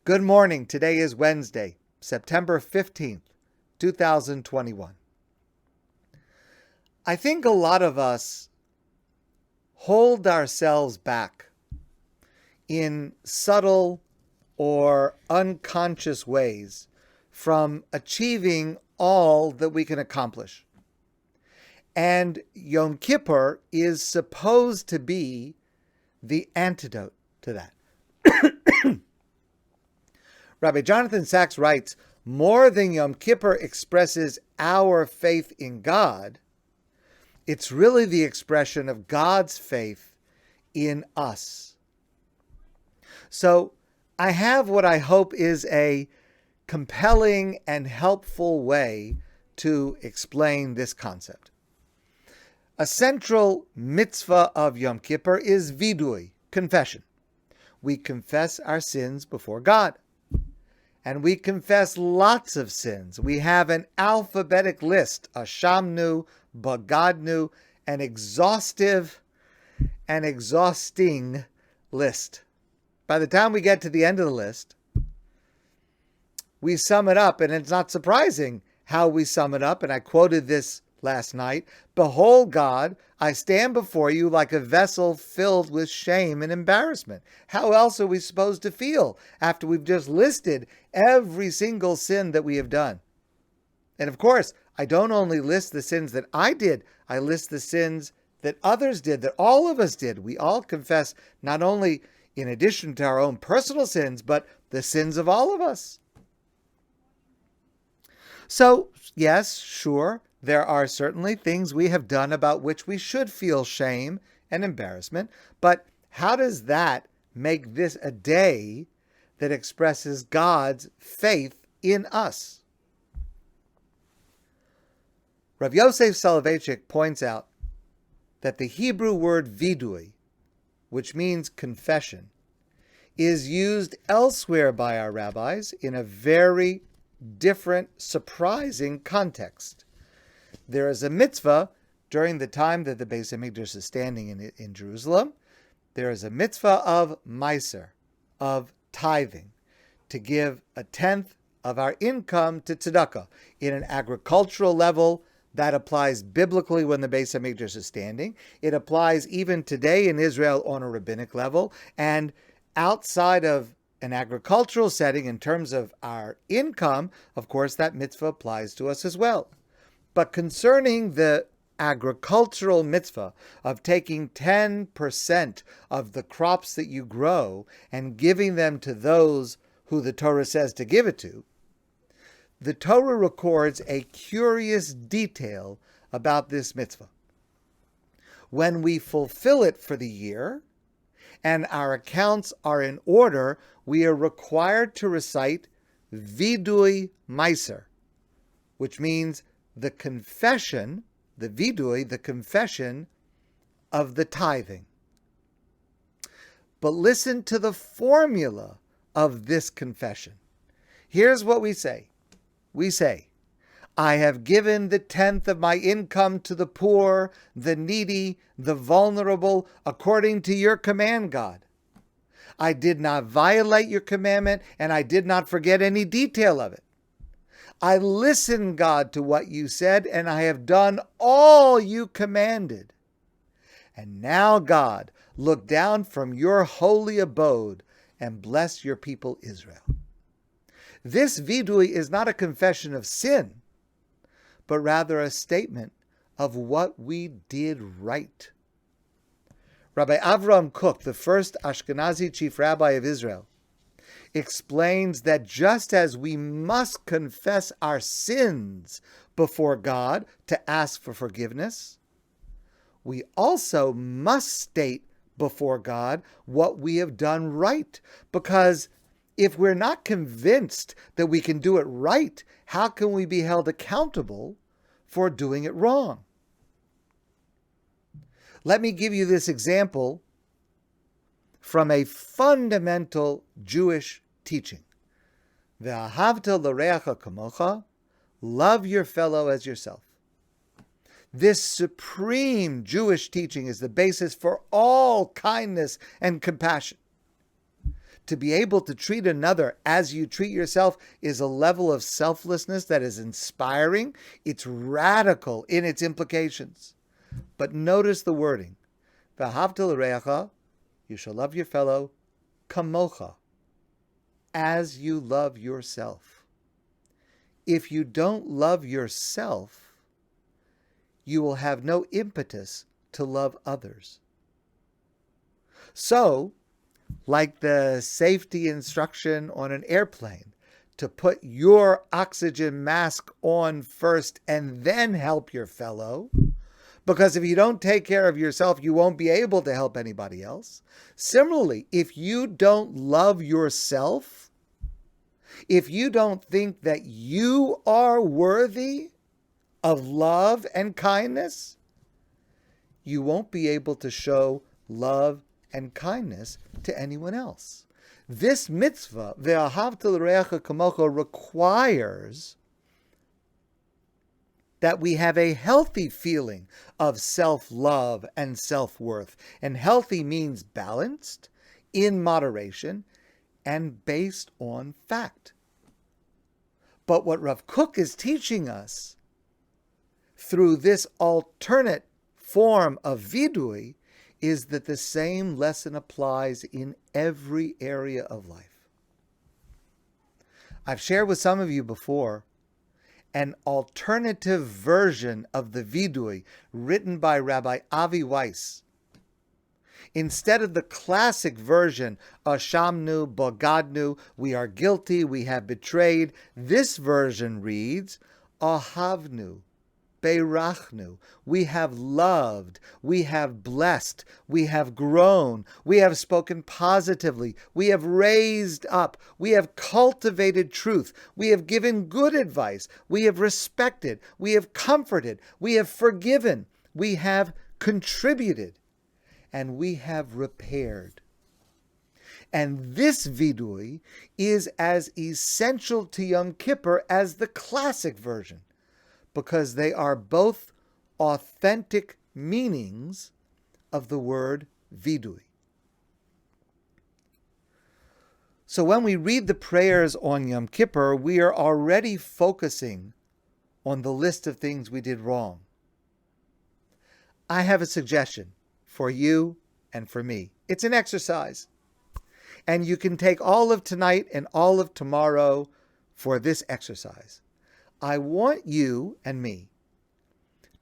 Good morning. Today is Wednesday, September 15th, 2021. I think a lot of us hold ourselves back in subtle or unconscious ways from achieving all that we can accomplish. And Yom Kippur is supposed to be the antidote to that. Rabbi Jonathan Sacks writes, more than Yom Kippur expresses our faith in God, it's really the expression of God's faith in us. So I have what I hope is a compelling and helpful way to explain this concept. A central mitzvah of Yom Kippur is vidui, confession. We confess our sins before God. And we confess lots of sins. We have an alphabetic list, a shamnu, bagadnu, an exhaustive and exhausting list. By the time we get to the end of the list, we sum it up, and it's not surprising how we sum it up. And I quoted this last night. Behold, God, I stand before you like a vessel filled with shame and embarrassment. How else are we supposed to feel after we've just listed every single sin that we have done? And of course, I don't only list the sins that I did, I list the sins that others did, that all of us did. We all confess, not only in addition to our own personal sins, but the sins of all of us. So, yes, sure, there are certainly things we have done about which we should feel shame and embarrassment, but how does that make this a day that expresses God's faith in us? Rav Yosef Soloveitchik points out that the Hebrew word vidui, which means confession, is used elsewhere by our rabbis in a very different, surprising context. There is a mitzvah during the time that the Beis Hamikdash is standing in Jerusalem. There is a mitzvah of Meiser, of tithing, to give a tenth of our income to tzedakah. In an agricultural level, that applies biblically when the Beis Hamikdash is standing. It applies even today in Israel on a rabbinic level. And outside of an agricultural setting, in terms of our income, of course, that mitzvah applies to us as well. But concerning the agricultural mitzvah of taking 10% of the crops that you grow and giving them to those who the Torah says to give it to, the Torah records a curious detail about this mitzvah. When we fulfill it for the year and our accounts are in order, we are required to recite vidui meiser, which means the confession, the vidui, the confession of the tithing. But listen to the formula of this confession. Here's what we say. We say, I have given the tenth of my income to the poor, the needy, the vulnerable, according to your command, God. I did not violate your commandment, and I did not forget any detail of it. I listened, God, to what you said, and I have done all you commanded. And now, God, look down from your holy abode and bless your people Israel. This vidui is not a confession of sin, but rather a statement of what we did right. Rabbi Avram Kook, the first Ashkenazi chief rabbi of Israel, explains that just as we must confess our sins before God to ask for forgiveness, we also must state before God what we have done right. Because if we're not convinced that we can do it right, how can we be held accountable for doing it wrong? Let me give you this example from a fundamental Jewish teaching. Ve'ahavta l'reacha kamocha, love your fellow as yourself. This supreme Jewish teaching is the basis for all kindness and compassion. To be able to treat another as you treat yourself is a level of selflessness that is inspiring. It's radical in its implications. But notice the wording. V'ahavta l'reacha, you shall love your fellow, kamocha, as you love yourself. If you don't love yourself, you will have no impetus to love others. So, like the safety instruction on an airplane, to put your oxygen mask on first and then help your fellow, because if you don't take care of yourself, you won't be able to help anybody else. Similarly, if you don't love yourself, if you don't think that you are worthy of love and kindness, you won't be able to show love and kindness to anyone else. This mitzvah, ve'ahavta l'reacha kamocha, requires that we have a healthy feeling of self-love and self-worth. And healthy means balanced, in moderation, and based on fact. But what Rav Kook is teaching us through this alternate form of vidui is that the same lesson applies in every area of life. I've shared with some of you before an alternative version of the vidui written by Rabbi Avi Weiss. Instead of the classic version, Ashamnu, Bogadnu, we are guilty, we have betrayed, this version reads, Ahavnu, Beirachnu, we have loved, we have blessed, we have grown, we have spoken positively, we have raised up, we have cultivated truth, we have given good advice, we have respected, we have comforted, we have forgiven, we have contributed, and we have repaired. And this vidui is as essential to Yom Kippur as the classic version, because they are both authentic meanings of the word vidui. So when we read the prayers on Yom Kippur, we are already focusing on the list of things we did wrong. I have a suggestion for you and for me. It's an exercise. And you can take all of tonight and all of tomorrow for this exercise. I want you and me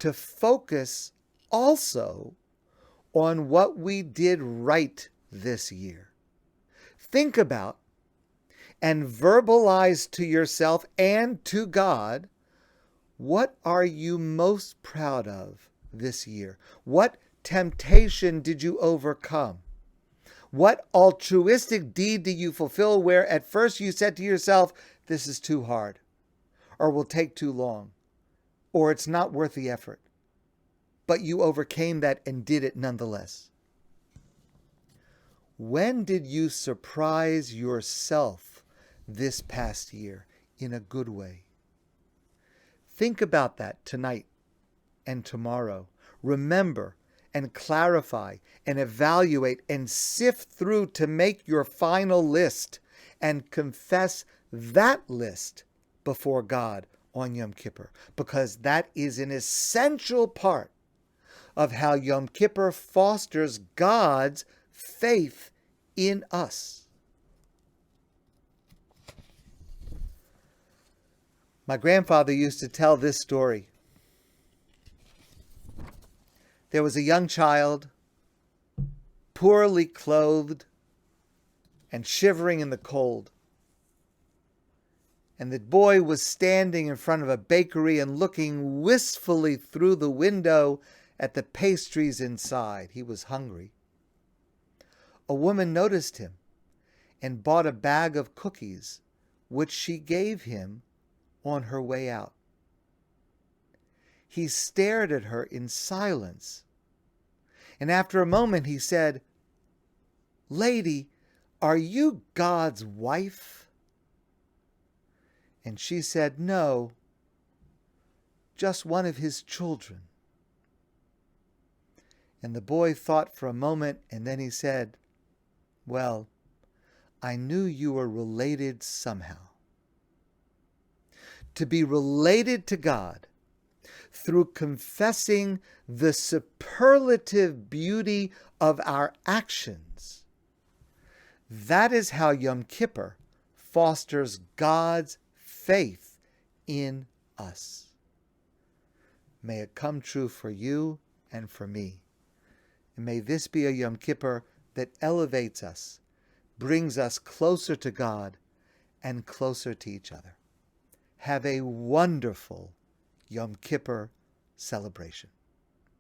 to focus also on what we did right this year. Think about and verbalize to yourself and to God, what are you most proud of this year? What temptation did you overcome? What altruistic deed did you fulfill where at first you said to yourself, this is too hard, or will take too long, or it's not worth the effort, but you overcame that and did it nonetheless? When did you surprise yourself this past year in a good way? Think about that tonight and tomorrow. Remember and clarify and evaluate and sift through to make your final list and confess that list before God on Yom Kippur, because that is an essential part of how Yom Kippur fosters God's faith in us. My grandfather used to tell this story. There was a young child, poorly clothed and shivering in the cold. And the boy was standing in front of a bakery and looking wistfully through the window at the pastries inside. He was hungry. A woman noticed him and bought a bag of cookies, which she gave him on her way out. He stared at her in silence. And after a moment he said, "Lady, are you God's wife?" And she said, "No, just one of his children." And the boy thought for a moment, and then he said, "Well, I knew you were related somehow. To be related to God through confessing the superlative beauty of our actions, that is how Yom Kippur fosters God's faith in us. May it come true for you and for me. And may this be a Yom Kippur that elevates us, brings us closer to God and closer to each other. Have a wonderful Yom Kippur celebration.